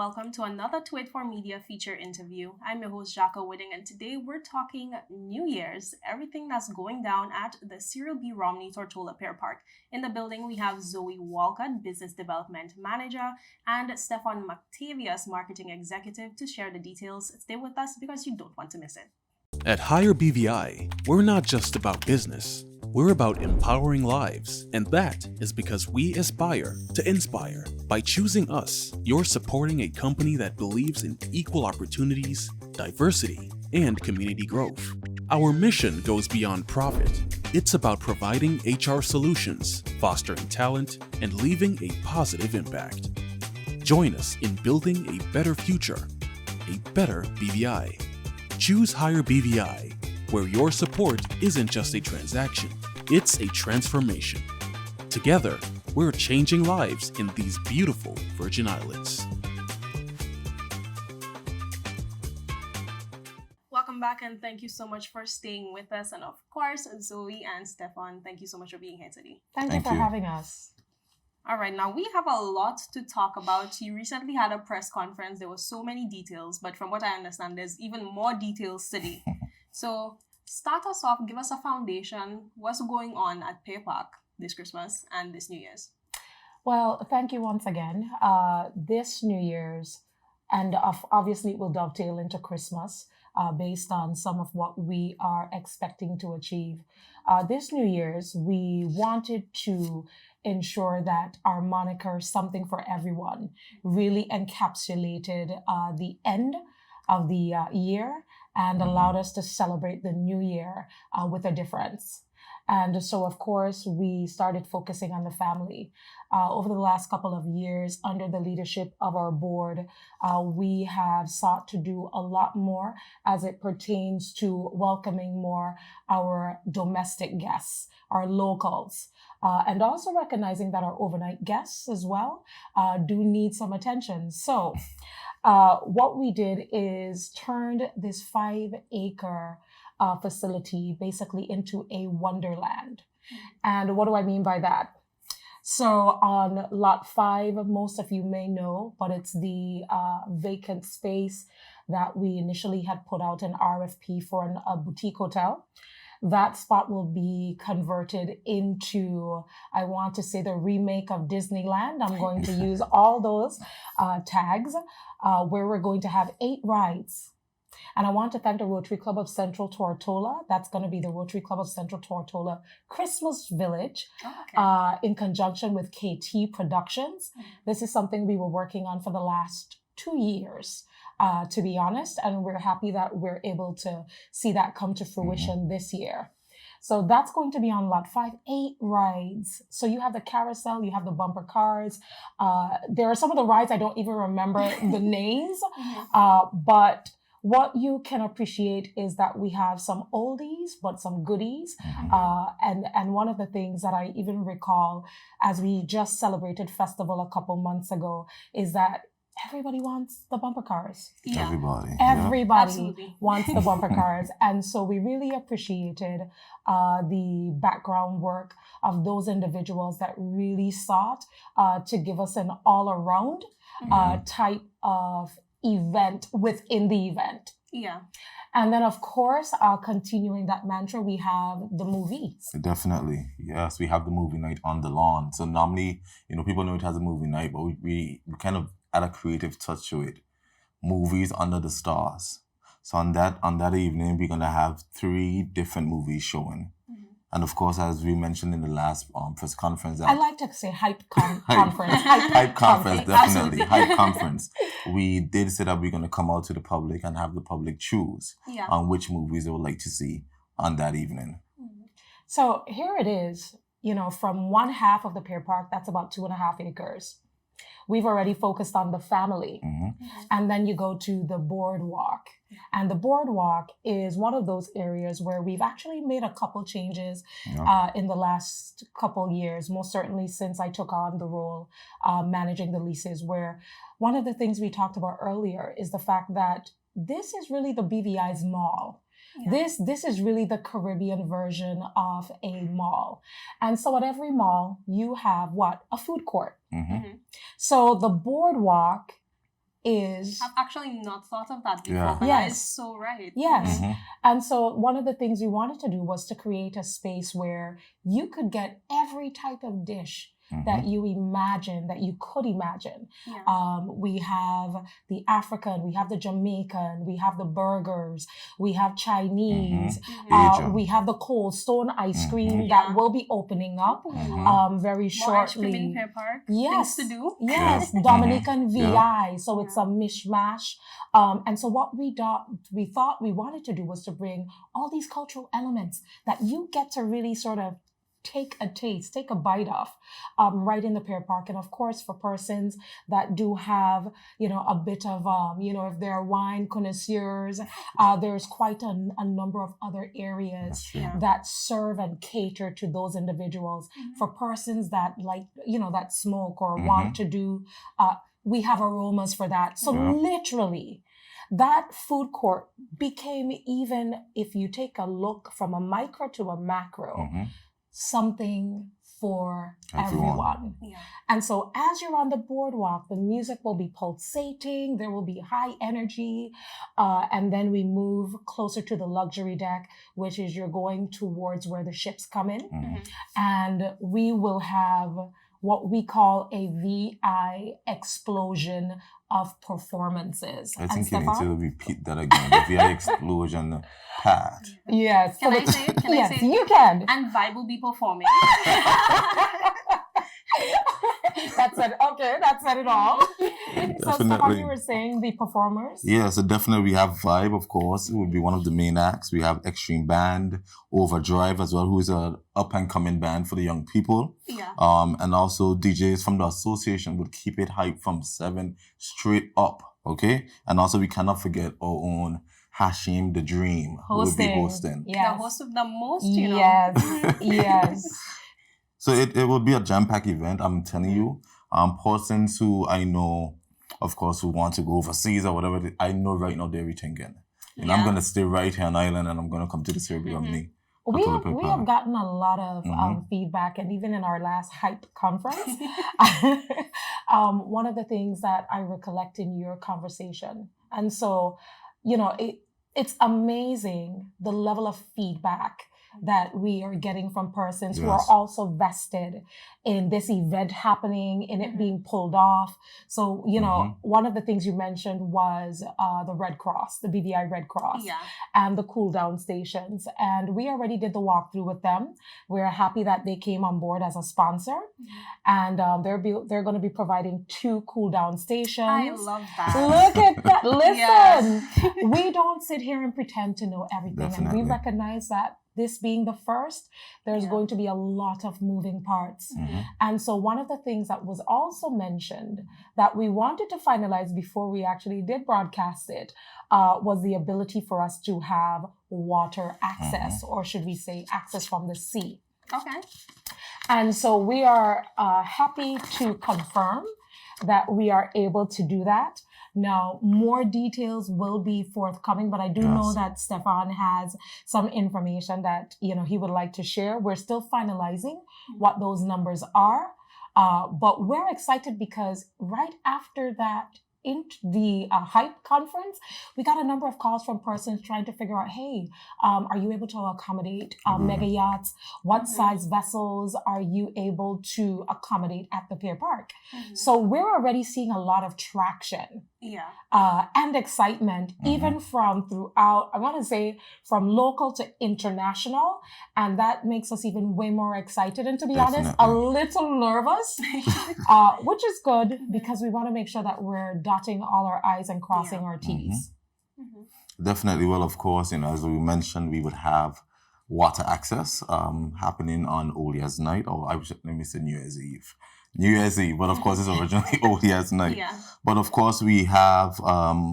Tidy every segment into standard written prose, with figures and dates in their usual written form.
welcome to another To It For Media feature interview. I'm your host, Jhaka Whitting, and today we're talking New Year's, everything that's going down at the Cyril Romney Tortola Pier Park. In the building, we have Zoe Walcott, Business Development Manager, and Stephon Mactavious, Marketing Executive, to share the details. Stay with us because you don't want to miss it. At Higher BVI, we're not just about business. We're about empowering lives, and that is because we aspire to inspire. By choosing us, you're supporting a company that believes in equal opportunities, diversity, and community growth. Our mission goes beyond profit. It's about providing HR solutions, fostering talent, and leaving a positive impact. Join us in building a better future, a better BVI. Choose Higher BVI, where your support isn't just a transaction, it's a transformation. Together, we're changing lives in these beautiful Virgin Islands. Welcome back, and thank you so much for staying with us. And of course, Zoe and Stephon, thank you so much for being here today. Thank you for having us. All right, now we have a lot to talk about. You recently had a press conference. There were so many details, but from what I understand, there's even more details today. So start us off, give us a foundation. What's going on at Pier Park this Christmas and this New Year's? Well, thank you once again. This New Year's, and obviously it will dovetail into Christmas based on some of what we are expecting to achieve. This New Year's, we wanted to ensure that our moniker, Something for Everyone, really encapsulated the end of the year and allowed us to celebrate the new year with a difference. And so, of course, we started focusing on the family. Over the last couple of years, under the leadership of our board, we have sought to do a lot more as it pertains to welcoming more our domestic guests, our locals, and also recognizing that our overnight guests as well do need some attention. So what we did is turned this 5-acre facility basically into a wonderland. And what do I mean by that? So on lot 5, most of you may know, but it's the vacant space that we initially had put out an RFP for a boutique hotel. That spot will be converted into, I want to say, the remake of Disneyland. I'm going to use all those tags where we're going to have 8 rides. And I want to thank the Rotary Club of Central Tortola. That's going to be the Rotary Club of Central Tortola Christmas Village in conjunction with KT Productions. This is something we were working on for the last 2 years, to be honest. And we're happy that we're able to see that come to fruition this year. So that's going to be on lot 5, 8 rides. So you have the carousel, you have the bumper cars. There are some of the rides I don't even remember the names, but what you can appreciate is that we have some oldies, but some goodies. And one of the things that I even recall as we just celebrated festival a couple months ago is that everybody wants the bumper cars. Yeah. Everybody wants the bumper cars. And so we really appreciated the background work of those individuals that really sought to give us an all-around type of event within the event. Yeah. And then, of course, continuing that mantra, we have the movies. Definitely. Yes, we have the movie night on the lawn. So normally, people know it has a movie night, but we kind of add a creative touch to it. Movies under the stars. So on that evening, we're going to have 3 different movies showing. And of course, as we mentioned in the last press conference, I like to say hype conference. Hype conference, definitely. Hype conference. We did say that we're going to come out to the public and have the public choose on which movies they would like to see on that evening. So here it is, from one half of the Pier Park, that's about 2.5 acres. We've already focused on the family. And then you go to the boardwalk. And the boardwalk is one of those areas where we've actually made a couple changes in the last couple years, most certainly since I took on the role managing the leases, where one of the things we talked about earlier is the fact that this is really the BVI's mall. Yeah. This is really the Caribbean version of a mall. And so at every mall, you have what? A food court. So the boardwalk is I've actually not thought of that before, Yeah. but that Yes. is so right. Yes. Mhm. And so one of the things we wanted to do was to create a space where you could get every type of dish that you imagine, that you could imagine. Yeah. We have the African, we have the Jamaican, we have the burgers, we have Chinese, Asian. we have the Cold Stone ice cream Yeah. that will be opening up very More ice cream in shortly. Pier Park. Yes. Things to do. Yes, Yeah. Dominican Yeah. VI. So it's a mishmash. And so what we thought we wanted to do was to bring all these cultural elements that you get to really sort of take a taste, take a bite of, right in the Pier Park. And of course, for persons that do have, a bit of, if they're wine connoisseurs, there's quite a number of other areas Yeah. that serve and cater to those individuals. For persons that like, that smoke or want to do, we have aromas for that. So literally, that food court became, even if you take a look from a micro to a macro, something for everyone. Yeah. And so as you're on the boardwalk, the music will be pulsating, there will be high energy, and then we move closer to the luxury deck, which is you're going towards where the ships come in. And we will have what we call a VI explosion of performances. I And think you need Stephon? to repeat that again. The VI explosion part. Yes. Can I say it? Can I yes, say it? you can. And Vibe will be performing. That's it. Okay, that said it all. So, Stephon, Definitely. you were saying the performers? Yeah, so definitely we have Vibe, of course. It would be one of the main acts. We have Extreme Band, Overdrive as well, who is an up-and-coming band for the young people. Yeah. And also DJs from the association would keep it hype from 7 straight up, okay? And also we cannot forget our own Hashim the Dream, who will be hosting. Yes. The host of the most, you know. Yes. Yes. So it will be a jam-packed event, I'm telling you. Persons who I know, of course, who want to go overseas or whatever, I know right now they're rethinking. And I'm Yeah. going to stay right here on Island and I'm going to come to the Cyril Romney. We have gotten a lot of feedback, and even in our last hype conference, one of the things that I recollect in your conversation, and so, it's amazing the level of feedback that we are getting from persons who are also vested in this event happening, in it being pulled off. So, one of the things you mentioned was the Red Cross, the BVI Red Cross, and the cool down stations. And we already did the walkthrough with them. We're happy that they came on board as a sponsor. And they're going to be providing 2 cool down stations. I love that. Look at that. Listen, Yes. we don't sit here and pretend to know everything. Definitely. And we recognize that this being the first, there's going to be a lot of moving parts. And so one of the things that was also mentioned that we wanted to finalize before we actually did broadcast it was the ability for us to have water access, or should we say access from the sea. Okay. And so we are happy to confirm that we are able to do that. Now, more details will be forthcoming, but I do know that Stephon has some information that, he would like to share. We're still finalizing what those numbers are, but we're excited because right after that, in the hype conference, we got a number of calls from persons trying to figure out, hey, are you able to accommodate mega yachts? What size vessels are you able to accommodate at the Pier Park? So we're already seeing a lot of traction and excitement, even from throughout, I want to say from local to international. And that makes us even way more excited. And to be honest, a little nervous, which is good because we want to make sure that we're dotting all our I's and crossing our T's. Definitely. Well, of course, as we mentioned, we would have water access happening on Old Year's Night, or let me say New Year's Eve. New Year's Eve, but of course it's originally Old Year's Night. But of course we have,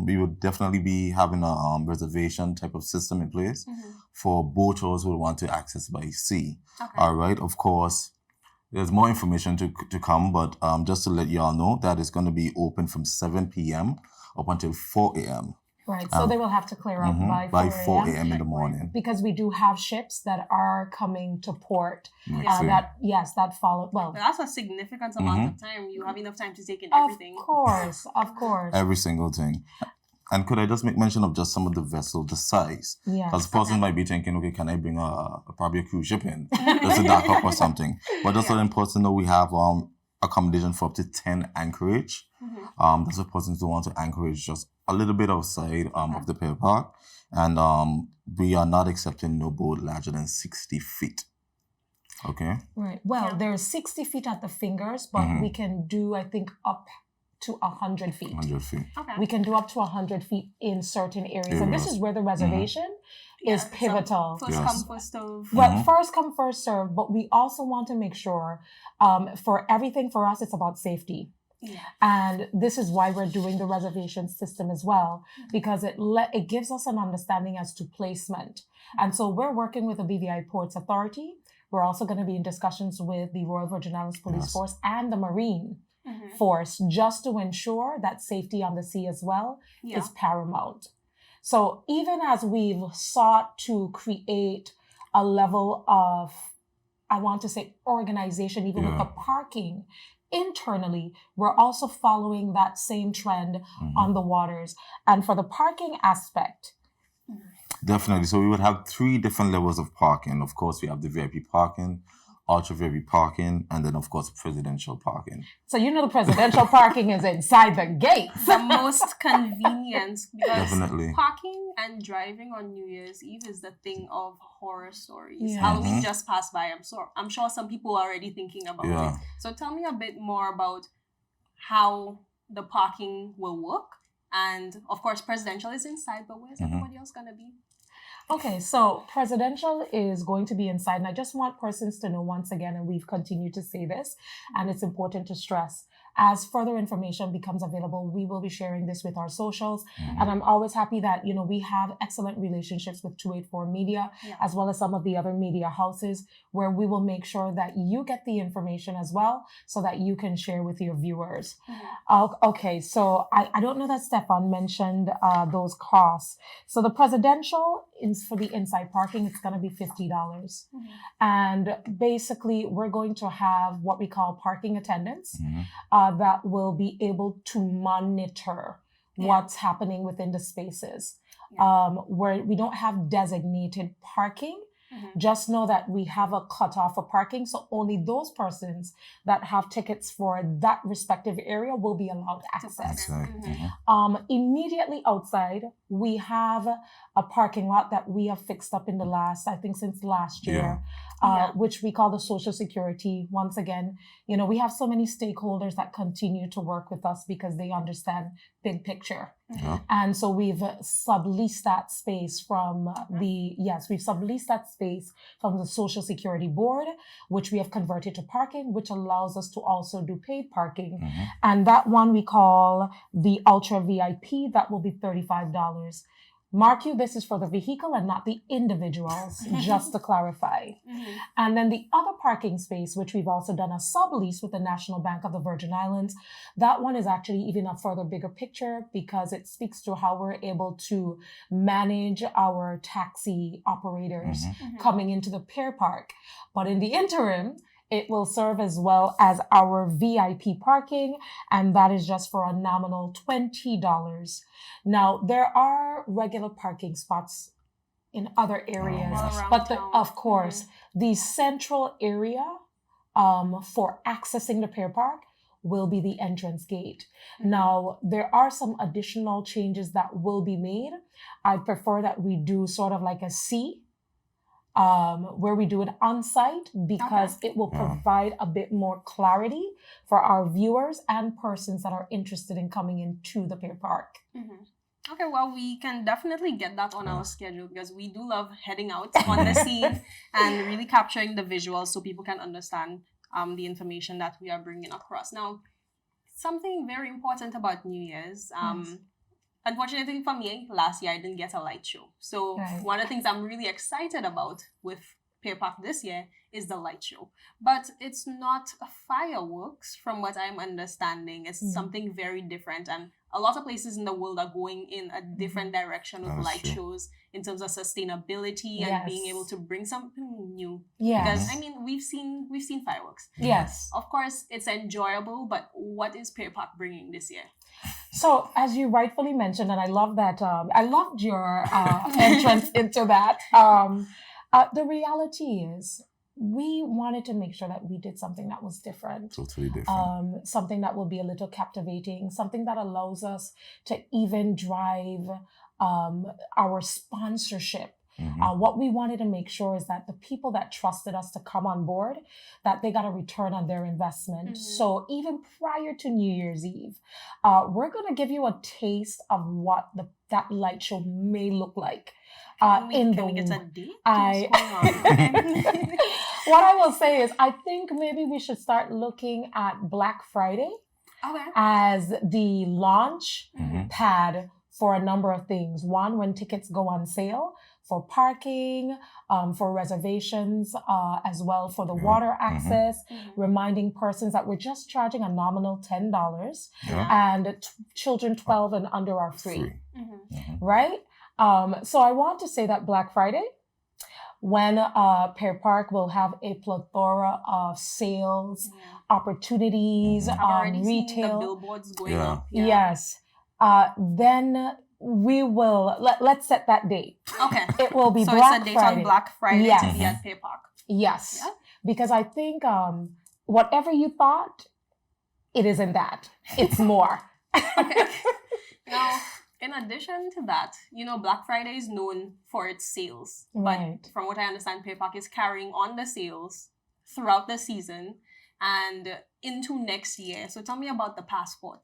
we would definitely be having a reservation type of system in place for boaters who want to access by sea. All right. Of course, there's more information to come, but just to let y'all know that it's going to be open from 7 p.m. up until 4 a.m. Right. So they will have to clear up by 4 a.m. in the morning. Because we do have ships that are coming to port that follow. Well, But that's a significant amount of time. You have enough time to take in everything. Of course. Every single thing. And could I just make mention of just some of the vessel, the size? Yes. Because the person might be thinking, okay, can I bring probably a cruise ship in? Just a dock up or something. But that's what important to know. We have accommodation for up to 10 anchorage. That's what persons who want to anchorage just a little bit outside of the pier park. And we are not accepting no boat larger than 60 feet. Okay? Right. Well, there's 60 feet at the fingers, but we can do, I think, up to 100 feet. 100 feet. Okay. We can do up to 100 feet in certain areas. And this is where the reservation is pivotal. First come, first serve. Well, first come, first serve, but we also want to make sure for everything for us, it's about safety. Yeah. And this is why we're doing the reservation system as well, because it gives us an understanding as to placement. And so we're working with the BVI Ports Authority. We're also going to be in discussions with the Royal Virgin Islands Police Force and the Marine Force, just to ensure that safety on the sea as well is paramount. So even as we've sought to create a level of, I want to say, organization, even with the parking internally, we're also following that same trend on the waters. And for the parking aspect, definitely. So we would have 3 different levels of parking. Of course, we have the VIP parking, ultra VIP parking, and then of course presidential parking. So the presidential parking is inside the gates. The most convenient, because Definitely. parking and driving on New Year's Eve is the thing of horror stories. Yeah. Halloween just passed by. I'm sure some people are already thinking about Yeah. it. So tell me a bit more about how the parking will work. And of course, presidential is inside, but where's everybody else gonna be? Okay, so presidential is going to be inside. And I just want persons to know once again, and we've continued to say this, and it's important to stress, as further information becomes available, we will be sharing this with our socials. And I'm always happy that, we have excellent relationships with 284 Media, as well as some of the other media houses, where we will make sure that you get the information as well, so that you can share with your viewers. Okay, so I don't know that Stephon mentioned those costs. So the presidential is for the inside parking, it's going to be $50. And basically, we're going to have what we call parking attendants that will be able to monitor what's happening within the spaces. Where we don't have designated parking, just know that we have a cutoff for parking. So only those persons that have tickets for that respective area will be allowed access. That's right. Immediately outside, we have a parking lot that we have fixed up in since last year, which we call the Social Security. Once again, we have so many stakeholders that continue to work with us because they understand big picture. And so we've subleased that space from the Social Security Board, which we have converted to parking, which allows us to also do paid parking. And that one we call the Ultra VIP, that will be $35. Mark you, this is for the vehicle and not the individuals, just to clarify. And then the other parking space, which we've also done a sublease with the National Bank of the Virgin Islands, that one is actually even a further bigger picture because it speaks to how we're able to manage our taxi operators coming into the Pier Park. But in the interim, it will serve as well as our VIP parking, and that is just for a nominal $20. Now, there are regular parking spots in other areas, but of course, the central area for accessing the Pier Park will be the entrance gate. Now, there are some additional changes that will be made. I prefer that we do sort of like a C, where we do it on site because it will provide a bit more clarity for our viewers and persons that are interested in coming into the Pier Park. Okay, well, we can definitely get that on our schedule because we do love heading out on the scene and really capturing the visuals so people can understand the information that we are bringing across. Now, something very important about New Year's, unfortunately for me, last year I didn't get a light show. So one of the things I'm really excited about with Pier Park this year is the light show. But it's not fireworks, from what I'm understanding. It's something very different. And a lot of places in the world are going in a different direction with light shows in terms of sustainability and being able to bring something new. Because I mean, we've seen fireworks. Yes. Of course, it's enjoyable, but what is Pier Park bringing this year? So, as you rightfully mentioned, and I love that, I loved your entrance into that. The reality is, we wanted to make sure that we did something that was different. Totally different. Something that will be a little captivating, something that allows us to even drive our sponsorship. What we wanted to make sure is that the people that trusted us to come on board, that they got a return on their investment. So even prior to New Year's Eve, we're going to give you a taste of what that light show may look like. Can we get a date? What I will say is, I think maybe we should start looking at Black Friday as the launch pad for a number of things. One, when tickets go on sale, for parking, for reservations, as well for the water access, reminding persons that we're just charging a nominal $10 and children 12 and under are free. Right? So I want to say that Black Friday, when Pier Park will have a plethora of sales, opportunities, already retail. seen the billboards going up. Yes. Then we will, let's set that date. Okay. It will be so Black it's a date Friday. on Black Friday to be at Pier Park. Yes. Yeah? Because I think whatever you thought, it isn't that. It's more. Okay. Now, in addition to that, Black Friday is known for its sales. Right. But from what I understand, Pier Park is carrying on the sales throughout the season and into next year. So tell me about the passport.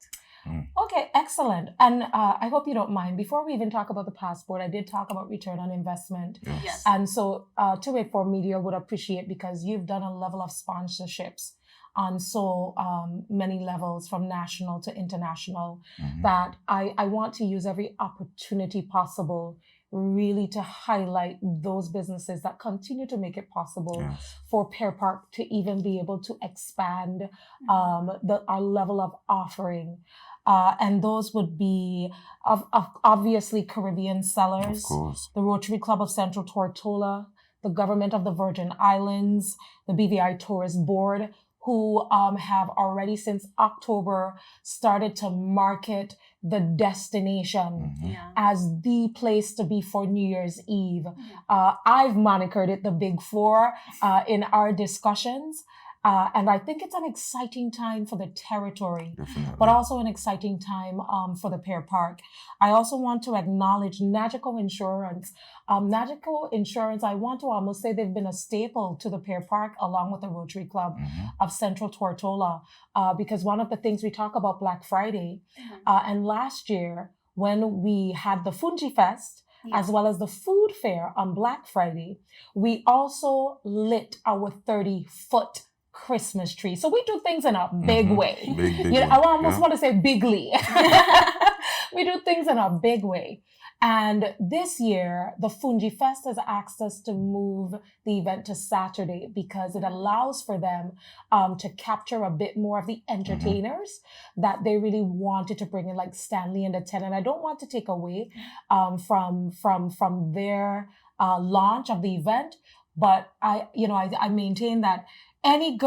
Okay, excellent. And I hope you don't mind. Before we even talk about the passport, I did talk about return on investment. Yes. And so 284 Media would appreciate, because you've done a level of sponsorships on so many levels, from national to international, that I want to use every opportunity possible really to highlight those businesses that continue to make it possible for Pier Park to even be able to expand our level of offering. And those would be obviously Caribbean Sellers, Of course. the Rotary Club of Central Tortola, the Government of the Virgin Islands, the BVI Tourist Board, who have already since October started to market the destination as the place to be for New Year's Eve. I've monikered it the Big Four in our discussions. And I think it's an exciting time for the territory, but also an exciting time for the Pier Park. I also want to acknowledge Nagico Insurance. Nagico Insurance, I want to almost say they've been a staple to the Pier Park, along with the Rotary Club of Central Tortola, because one of the things we talk about Black Friday, and last year when we had the Fungi Fest, as well as the food fair on Black Friday, we also lit our 30-foot Christmas tree. So we do things in a big way. Big I almost want to say bigly. We do things in a big way. And this year, the Fungi Fest has asked us to move the event to Saturday because it allows for them to capture a bit more of the entertainers that they really wanted to bring in, like Stanley and the Ten. And I don't want to take away from their launch of the event, but I maintain that any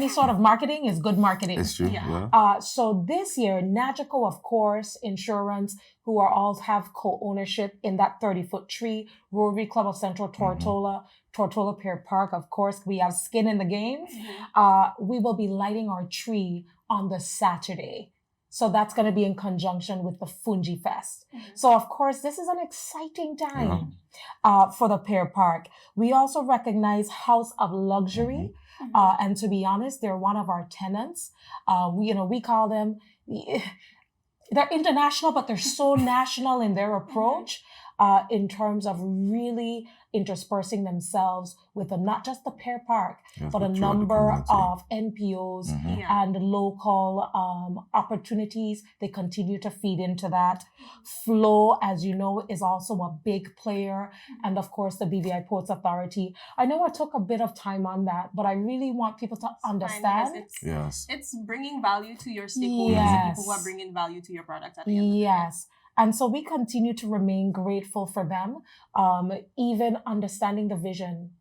sort of marketing is good marketing. It's true. Yeah. So this year, Nagico, of course, Insurance, who are all have co-ownership in that 30-foot tree, Rotary Club of Central Tortola, Tortola Pier Park, of course, we have skin in the game. We will be lighting our tree on the Saturday. So that's going to be in conjunction with the Fungi Fest. So, of course, this is an exciting time for the Pier Park. We also recognize House of Luxury. And to be honest, they're one of our tenants. We call them, they're international, but they're so national in their approach. in terms of really interspersing themselves with not just the Pier Park, Yes, but a but throughout the number community. of NPOs Mhm. Yeah. and local opportunities. They continue to feed into that. Flow, as you know, is also a big player. And of course, the BVI Ports Authority. I know I took a bit of time on that, but I really want people to It's fine because understand. Yes. it's bringing value to your stakeholders and people who are Yes. bringing value to your product at the end of the day. Yes. And so we continue to remain grateful for them, even understanding the vision.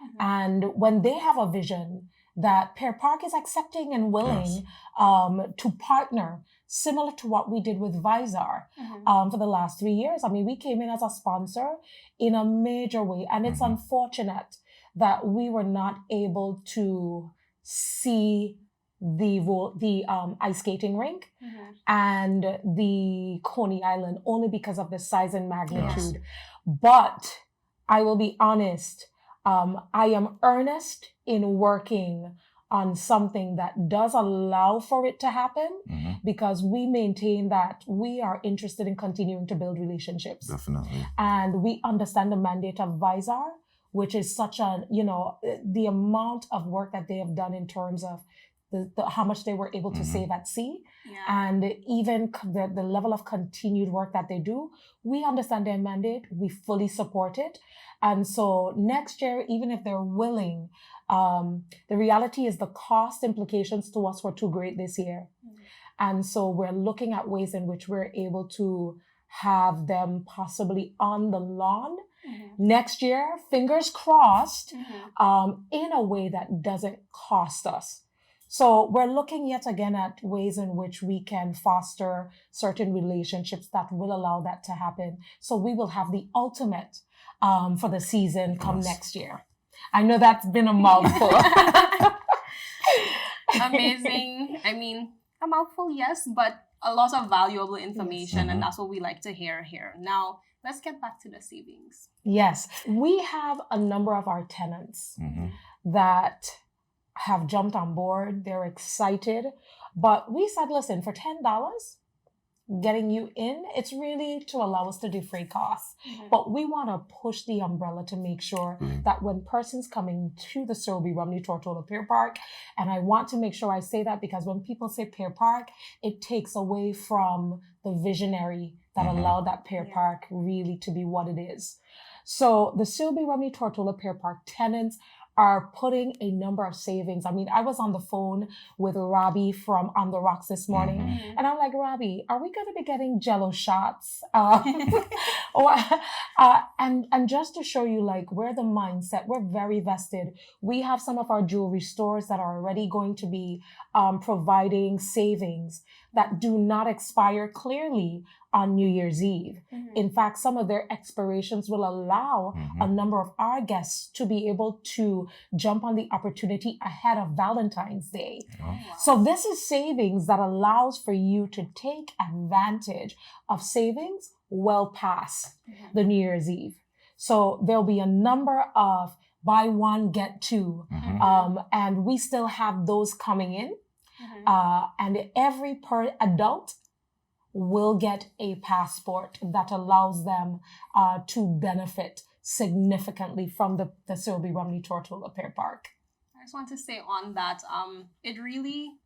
Mhm. And when they have a vision that Pier Park is accepting and willing to partner, similar to what we did with Visor Mhm. for the last 3 years. I mean, we came in as a sponsor in a major way. And it's Mhm. unfortunate that we were not able to see the ice skating rink Mhm. and the Coney Island only because of the size and magnitude. Yes. But I will be honest, I am earnest in working on something that does allow for it to happen Mhm. because we maintain that we are interested in continuing to build relationships. Definitely. And we understand the mandate of Visor, which is such a, the amount of work that they have done in terms of how much they were able to Mhm. save at sea, Yeah. and even the level of continued work that they do. We understand their mandate. We fully support it. And so next year, even if they're willing, the reality is the cost implications to us were too great this year. Mhm. And so we're looking at ways in which we're able to have them possibly on the lawn Mhm. next year, fingers crossed, Mhm. in a way that doesn't cost us. So we're looking yet again at ways in which we can foster certain relationships that will allow that to happen. So we will have the ultimate for the season come Yes. next year. I know that's been a mouthful. Amazing. I mean, a mouthful, yes, but a lot of valuable information, Mhm. and that's what we like to hear here. Now, let's get back to the savings. Yes, we have a number of our tenants Mhm. that have jumped on board. They're excited. But we said, listen, for $10, getting you in, it's really to allow us to defray costs. Mhm. But we want to push the umbrella to make sure Mhm. that when persons coming to the Cyril B. Romney Tortola Pier Park, and I want to make sure I say that because when people say Pier Park, it takes away from the visionary that Mhm. allowed that Pier Yeah. Park really to be what it is. So the Cyril B. Romney Tortola Pier Park tenants are putting a number of savings. I mean, I was on the phone with Robbie from On the Rocks this morning, Mhm. and I'm like, Robbie, are we going to be getting Jello shots? And just to show you, like, where the mindset, we're very vested. We have some of our jewelry stores that are already going to be providing savings that do not expire clearly on New Year's Eve. Mhm. In fact, some of their expirations will allow a Mhm. number of our guests to be able to jump on the opportunity ahead of Valentine's Day. Oh, wow. So this is savings that allows for you to take advantage of savings well past Mhm. the New Year's Eve. So there'll be a number of buy one, get two. Mhm. And we still have those coming in. Mhm. And every per adult will get a passport that allows them to benefit significantly from the Cyril B. Romney Tortola Pier Park. I just want to say on that, it really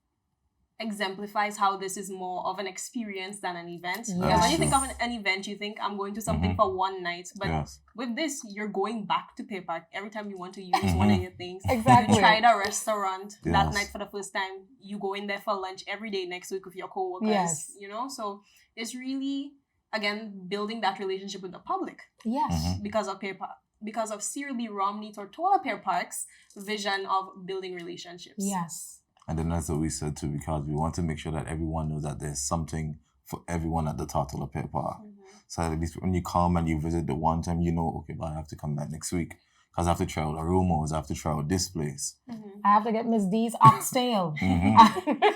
exemplifies how this is more of an experience than an event. Yes. Because when you think True. of an event, you think I'm going to something Mhm. for one night. But Yes. with this, you're going back to Pier Park every time you want to use one of Mhm. your things. Exactly. You tried a restaurant that Yes. night for the first time. You go in there for lunch every day next week with your coworkers. Yes. So it's really, again, building that relationship with the public Yes. Mhm. because of Pier Park. Because of Cyril B. Romney Tortola Pier Park's vision of building relationships. Yes. And then that's what we said too, because we want to make sure that everyone knows that there's something for everyone at the Tortola Pier Park. Mhm. So at least when you come and you visit the one time, you know, okay, but I have to come back next week because I have to try out Aromos, I have to try out this place. Mhm. I have to get Miss D's oxtail. Mhm.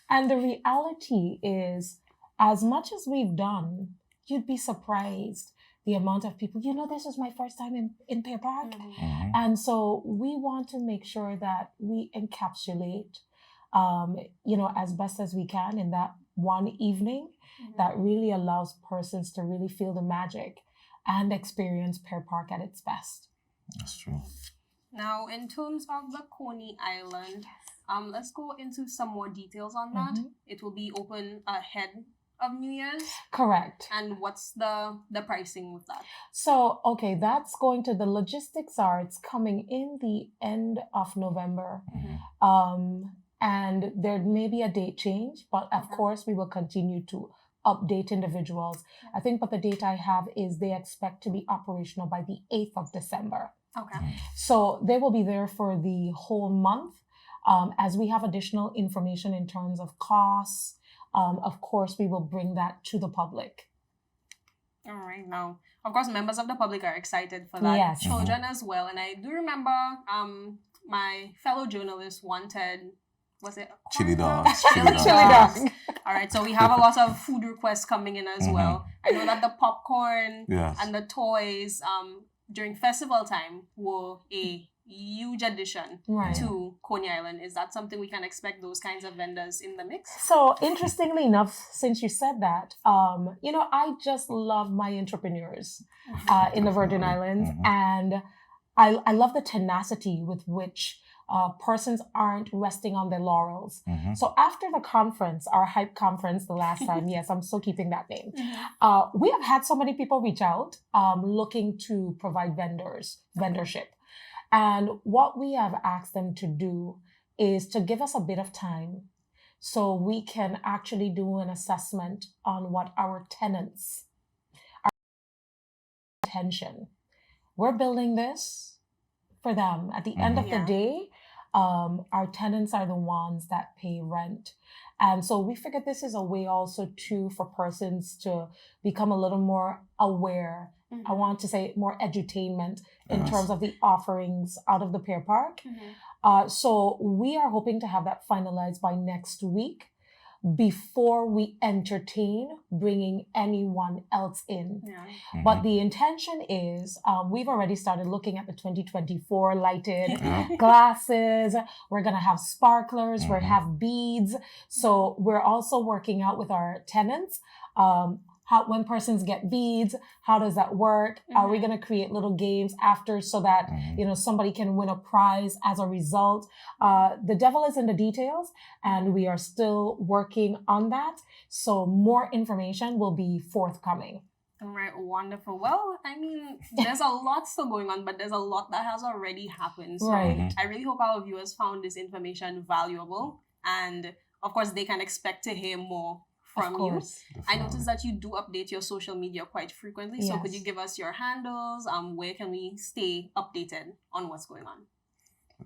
And the reality is, as much as we've done, you'd be surprised the amount of people, this is my first time in Pier Park. Mhm. Mhm. And so we want to make sure that we encapsulate, as best as we can in that one evening Mhm. that really allows persons to really feel the magic and experience Pier Park at its best. That's true. Now, in terms of the Coney Island, let's go into some more details on that. Mhm. It will be open ahead of New Year's. Correct. And what's the pricing with that? So, okay, that's going to, the logistics are, it's coming in the end of November. And there may be a date change, but of Okay. course we will continue to update individuals. I think, but the date I have is they expect to be operational by the 8th of December. Okay. So they will be there for the whole month. As we have additional information in terms of costs, of course, we will bring that to the public. All right. Now, of course, members of the public are excited for that. Yes. Children as well. And I do remember my fellow journalist wanted, was it? Chili corn dogs. Chili Chili dogs. dogs. All right. So we have a lot of food requests coming in as well. I know that the popcorn Yes. and the toys during festival time were a huge addition Right. to Coney Island. Is that something we can expect, those kinds of vendors in the mix? So interestingly enough, since you said that, I just love my entrepreneurs in the Virgin Islands, and I love the tenacity with which persons aren't resting on their laurels. So after the conference, our hype conference, the last time, yes, I'm still keeping that name. We have had so many people reach out looking to provide vendorship. And what we have asked them to do is to give us a bit of time so we can actually do an assessment on what our tenants are attention. We're building this for them. At the end of the day, our tenants are the ones that pay rent. And so we figured this is a way also too for persons to become a little more aware. I want to say more edutainment in terms of the offerings out of the Pier Park. So we are hoping to have that finalized by next week before we entertain bringing anyone else in. But the intention is we've already started looking at the 2024 lighted glasses. We're going to have sparklers. We're going to have beads. So we're also working out with our tenants how, when persons get beads, how does that work? Are we going to create little games after so that, somebody can win a prize as a result? The devil is in the details, and we are still working on that. So more information will be forthcoming. All right, wonderful. Well, I mean, there's a lot still going on, but there's a lot that has already happened. So Right. I really hope our viewers found this information valuable. And of course, they can expect to hear more from Of you. course. I noticed that you do update your social media quite frequently. So could Yes. you give us your handles? Where can we stay updated on what's going on?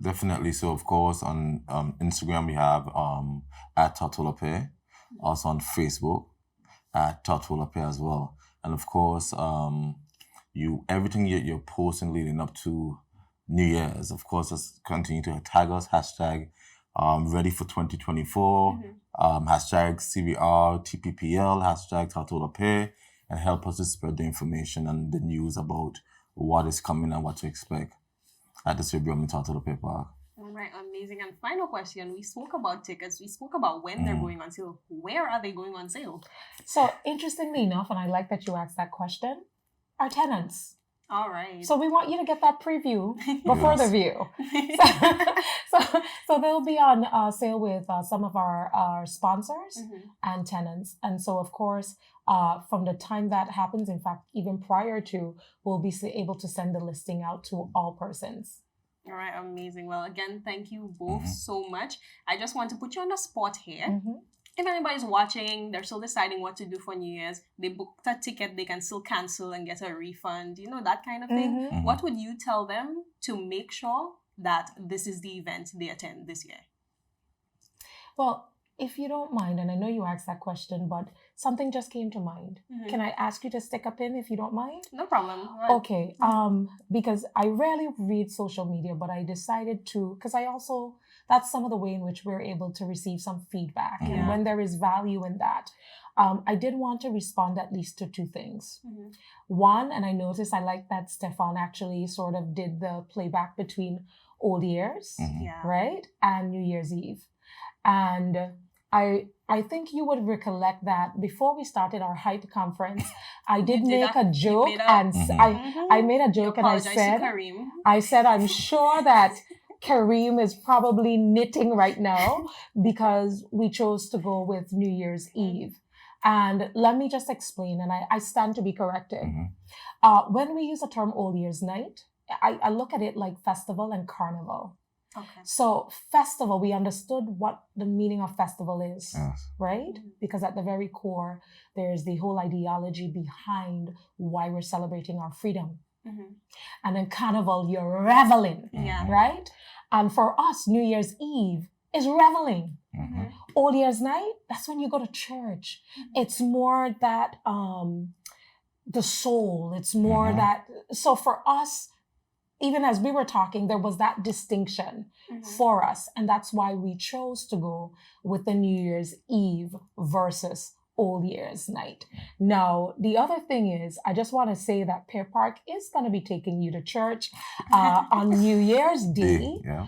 Definitely. So, of course, on Instagram, we have at Tortola Pier. Also on Facebook, at Tortola Pier as well. And of course, everything you're posting leading up to New Year's, of course, just continue to tag us, hashtag ready for 2024, hashtag CBRTPPL, hashtag Tortola Pier, and help us to spread the information and the news about what is coming and what to expect at the Romney Tortola Pier Park. All right, amazing. And final question. We spoke about tickets. We spoke about when they're going on sale. Where are they going on sale? So interestingly enough, and I like that you asked that question, our tenants. All right. So we want you to get that preview before the Yes. view. So they'll be on sale with some of our sponsors and tenants. And so, of course, from the time that happens, in fact, even prior to, we'll be able to send the listing out to all persons. All right, amazing. Well, again, thank you both so much. I just want to put you on the spot here. If anybody's watching, they're still deciding what to do for New Year's, they booked a ticket, they can still cancel and get a refund, that kind of thing. What would you tell them to make sure that this is the event they attend this year? Well, if you don't mind, and I know you asked that question, but something just came to mind. Can I ask you to stick a pin if you don't mind? No problem. Okay. Because I rarely read social media, but I decided to, because that's some of the way in which we're able to receive some feedback. And when there is value in that, I did want to respond at least to two things. One, and I noticed I like that Stephon actually sort of did the playback between Old Year's, Yeah. right, and New Year's Eve. And I I think you would recollect that before we started our Hype conference, I did You did make a joke and Mhm. I made a joke and I said, I'm sure that Kareem is probably knitting right now because we chose to go with New Year's Eve. And let me just explain, and I stand to be corrected. Mhm. When we use the term Old Year's Night, I look at it like festival and carnival. Okay. So festival, we understood what the meaning of festival is, Yes. right? Because at the very core, there's the whole ideology behind why we're celebrating our freedom. And then carnival, you're reveling, Yeah. right? And for us, New Year's Eve is reveling. Mhm. Old Year's Night, that's when you go to church. It's more that the soul. It's more that. So for us, even as we were talking, there was that distinction for us, and that's why we chose to go with the New Year's Eve versus Old Year's Night. Now, the other thing is, I just want to say that Pier Park is going to be taking you to church on New Year's Day. Yeah.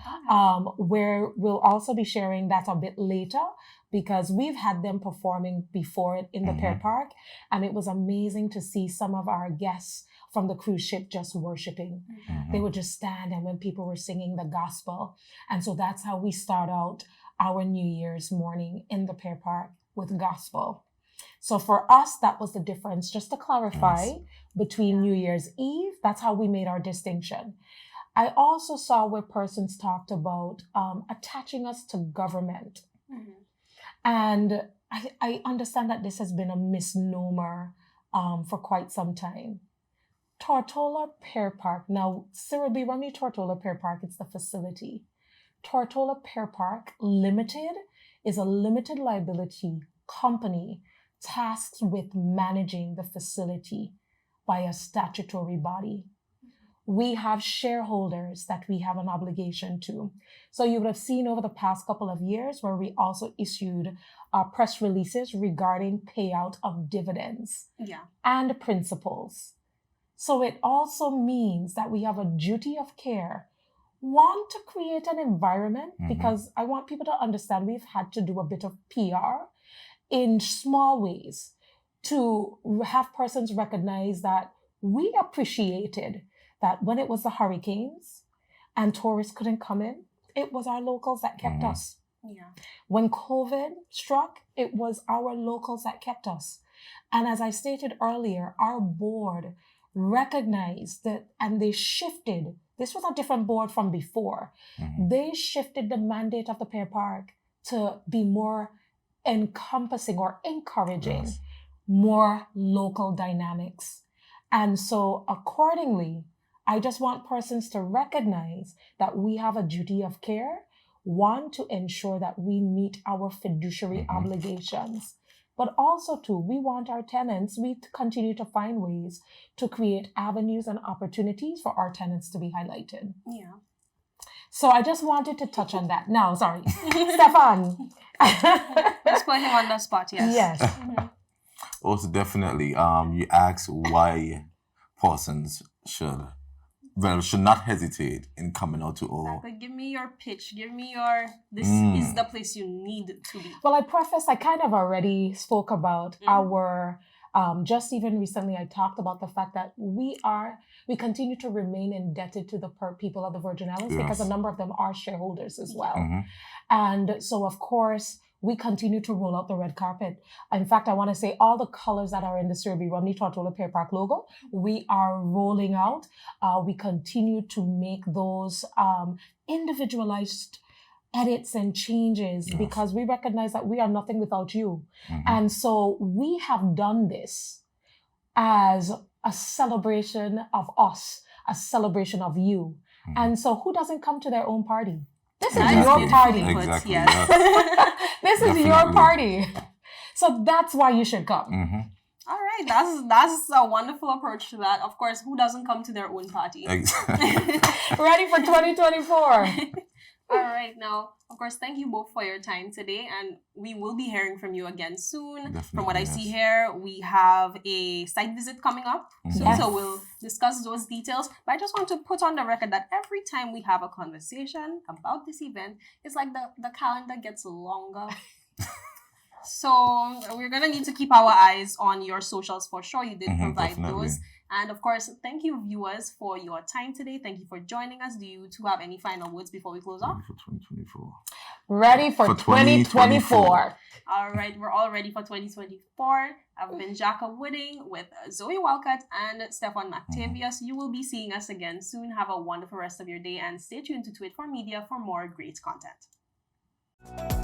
Where we'll also be sharing that a bit later because we've had them performing before it in the Pier Park, and it was amazing to see some of our guests from the cruise ship just worshiping. They would just stand, and when people were singing the gospel. And so that's how we start out our New Year's morning in the Pier Park with gospel. So for us, that was the difference. Just to clarify, between New Year's Eve, that's how we made our distinction. I also saw where persons talked about attaching us to government. And I understand that this has been a misnomer for quite some time. Tortola Pier Park. Now, Cyril, be running Tortola Pier Park. It's the facility. Tortola Pier Park Limited is a limited liability company tasked with managing the facility by a statutory body. We have shareholders that we have an obligation to. So you would have seen over the past couple of years where we also issued press releases regarding payout of dividends and principals. So it also means that we have a duty of care. One, to create an environment, because I want people to understand we've had to do a bit of PR in small ways to have persons recognize that we appreciated that when it was the hurricanes and tourists couldn't come in, it was our locals that kept us. When COVID struck, it was our locals that kept us. And as I stated earlier, our board recognized that, and they shifted. This was a different board from before. They shifted the mandate of the Pier Park to be more encompassing or encouraging more local dynamics. And so accordingly, I just want persons to recognize that we have a duty of care. One, to ensure that we meet our fiduciary obligations. But also, too, we want our tenants, we continue to find ways to create avenues and opportunities for our tenants to be highlighted. So I just wanted to touch on that. Now, sorry. Stephon. Let's put him on the spot, Yes. Also, definitely, you asked why persons should not hesitate in coming out to all. Like, give me your pitch. Give me your, this is the place you need to be. Well, I kind of already spoke about our, just even recently, I talked about the fact that we continue to remain indebted to the people of the Virgin Islands because a number of them are shareholders as well. And so, of course, we continue to roll out the red carpet. In fact, I want to say all the colors that are in the Cyril B. Romney Tortola Pier Park logo, we are rolling out. We continue to make those individualized edits and changes because we recognize that we are nothing without you. And so we have done this as a celebration of us, a celebration of you. And so who doesn't come to their own party? This is your party. Exactly. This is your party. So that's why you should come. All right. That's a wonderful approach to that. Of course, who doesn't come to their own party? Ready for 2024. All right. Now, of course, thank you both for your time today. And we will be hearing from you again soon. Definitely, from what I see here, we have a site visit coming up soon. So we'll discuss those details. But I just want to put on the record that every time we have a conversation about this event, it's like the calendar gets longer. So we're gonna need to keep our eyes on your socials for sure. You did provide Definitely. those. And of course, thank you, viewers, for your time today. Thank you for joining us. Do you two have any final words before we close off? For 2024. Ready for 2024. All right, we're all ready for 2024. I've been Jhaka Wooding with Zoe Walcott and Stephon Mactavious. You will be seeing us again soon. Have a wonderful rest of your day and stay tuned to Tweet for Media for more great content.